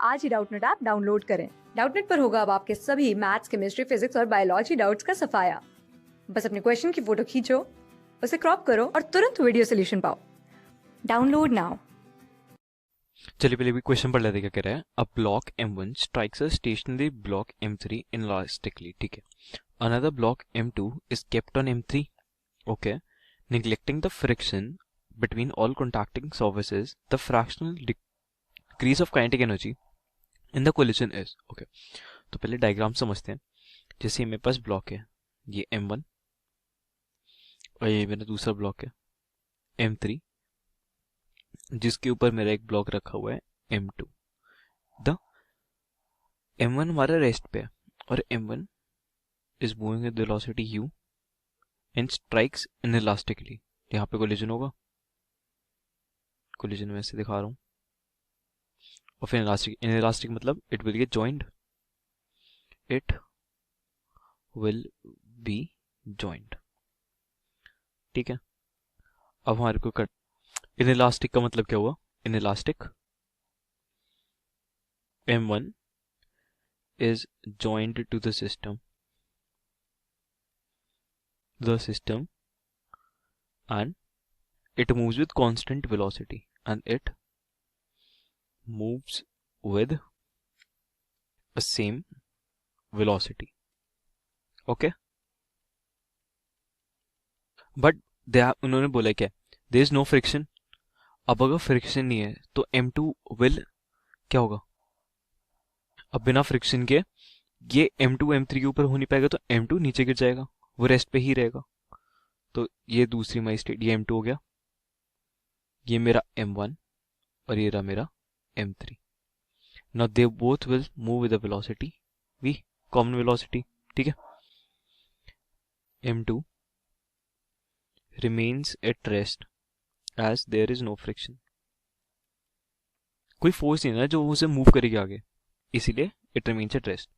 आज ही Doubtnut app download करें। डाउटनट पर होगा अब आपके सभी मैथ्स, केमिस्ट्री, फिजिक्स और बायोलॉजी डाउट्स का सफाया। बस अपने क्वेश्चन की फोटो खींचो, उसे क्रॉप करो और तुरंत वीडियो सोल्यूशन पाओ। Download now. चलिए पहले भी क्वेश्चन पढ़ लेते क्या कह रहा है। A block M1 strikes a stationary block M3 inelastically, ठीक है। Another block M2 is kept on M3, okay. Neglecting the friction between all contacting surfaces, the fractional decrease of kinetic energy in the collision is, okay। तो पहले diagram समझते हैं। जैसे मेरे पास block है, ये M1 और ये मेरा दूसरा ब्लॉक है M3, जिसके ऊपर मेरा एक ब्लॉक रखा हुआ है M2। द M1 हमारा रेस्ट पे है और M1 is moving with velocity u and strikes inelastically। यहाँ पे कोलिजन होगा, कोलिजन में ऐसे दिखा रहा हूँ। और फिर inelastic मतलब it will get joined, it will be joined, ठीक है। अब हमारे को inelastic का मतलब क्या हुआ? inelastic M1 is joined to the system and it moves with constant velocity and it moves with a same velocity, okay। But उन्होंने बोला क्या? There is no friction. अब अगर फ्रिक्शन नहीं है तो M2 विल क्या होगा? अब बिना फ्रिक्शन के ये M2 M3 के ऊपर हो नहीं पाएगा, तो M2 नीचे गिर जाएगा, वो रेस्ट पे ही रहेगा। तो ये दूसरी माई स्टेट, ये M2 हो गया, ये मेरा M1 और ये रहा मेरा M3। Now they both will move with the velocity v, common velocity, ठीक है। M2 remains at rest as there is no friction। कोई फोर्स नहीं है ना जो उसे मूव करेगी आगे, इसीलिए it remains at rest.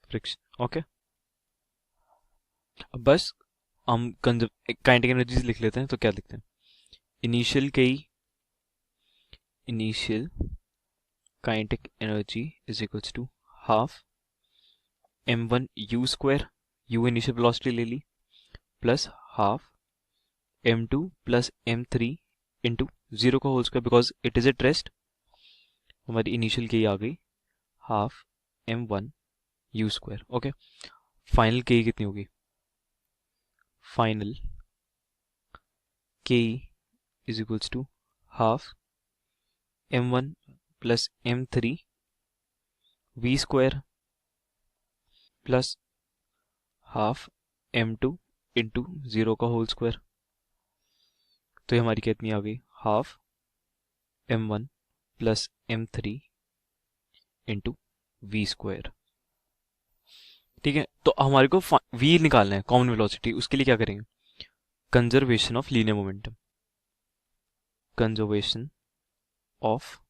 Friction, okay. अब बस हम काइनेटिक एनर्जीज लिख लेते हैं। तो क्या लिखते हैं? Initial kinetic energy is equals to half m1 u square, u initial velocity ले ली, plus half m2 plus m3 into zero का whole square, because it is at rest. हमारी इनिशियल के आ गई half m1 u square, okay. Final K कितनी होगी? Final K is equals to half m1 plus m3 v square plus half m2 into zero का whole square. तो ये हमारी कितनी आ गई? Half m1 plus m3 into v square, ठीक है। तो हमारे को v निकालना है, कॉमन वेलोसिटी। उसके लिए क्या करेंगे? Conservation of linear momentum, conservation of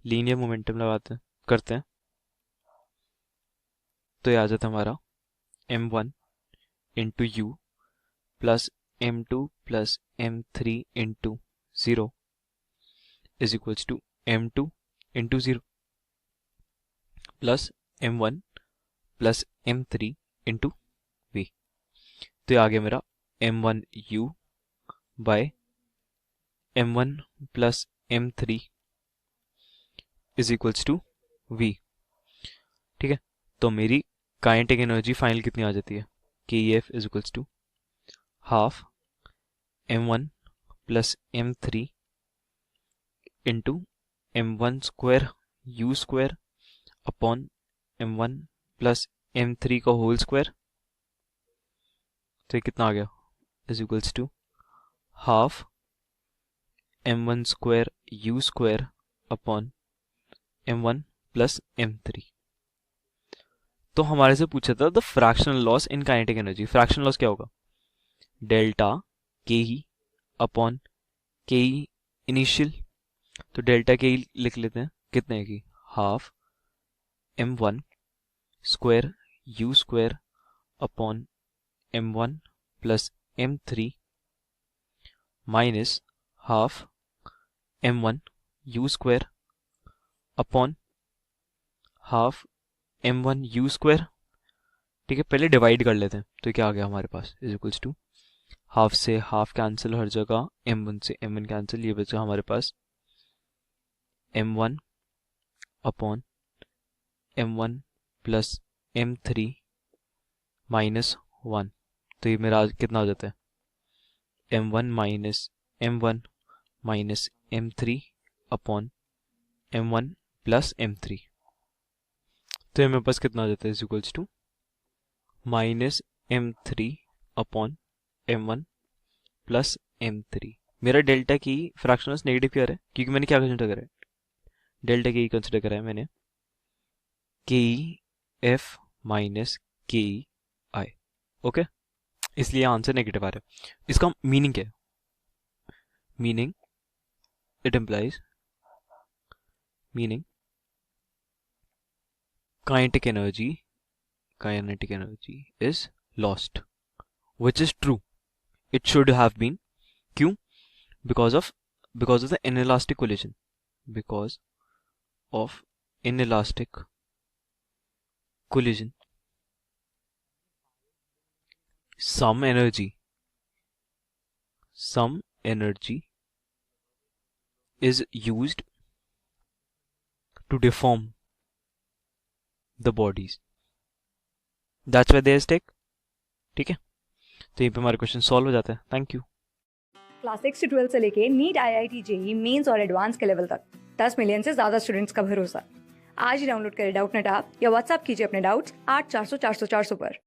linear momentum लगाते हैं, करते हैं। तो ये आ जाता है हमारा m1 into u plus m2 plus m3 into zero is equals to m2 into zero plus m1 plus m3 into v। तो ये आ गया मेरा m1 u by m1 plus m3 is equals to v, ठीक है। तो मेरी kinetic energy final कितनी आ जाती है? KEF is equals to half m1 plus m3 into m1 square u square upon m1 plus m3 का होल स्क्वायर। तो ये कितना आ गया? Is equals to half m1 square u square upon m1 plus m3। तो हमारे से पूछा था the fractional loss in kinetic energy. Fractional loss क्या होगा? डेल्टा के ही अपॉन के ही इनिशियल। तो डेल्टा के ही लिख लेते हैं, कितने है की? Half m1 square u square upon m1 plus m3 minus half m1 you square upon half m1 you square. ठीक है, पहले डिवाइड कर लेते हैं। तो क्या आ गया हमारे पास, इज इक्वल्स टू हाफ से हाफ कैंसिल हर जगह, m1 से m1 कैंसिल, ये बचा हमारे पास m1 upon m1 plus m3 minus 1। तो ये मेरा कितना हो जाता है, m1 minus m3 upon m1 plus m3। तो ये मेरे पास कितना हो जाता है, is equals to minus m3 upon m1 plus m3। मेरा डेल्टा की फ्रैक्शनल्स नेगेटिव क्यों आ रहा है, क्योंकि मैंने क्या कंसिडर करा है, डेल्टा के कंसिडर करा है मैंने के F minus K I. Okay, इसलिए आंसर नेगेटिव आ रहा है। इसका मीनिंग क्या है, meaning it implies meaning kinetic energy is lost, which is true, it should have been. क्यों, because of the inelastic collision, because of inelastic collision some energy is used to deform the bodies, that's why they are stuck। ठीक है, तो यहीं पे हमारे question solve हो जाते हैं। Thank you. क्लास 6 से 12 से लेके नीट IIT JEE मेंस और एडवांस के लेवल तक 10 मिलियन से ज्यादा स्टूडेंट्स का भरोसा। आज ही डाउनलोड करें डाउटनेट ऐप या व्हाट्सएप कीजिए अपने डाउट्स 8400 400 400 पर।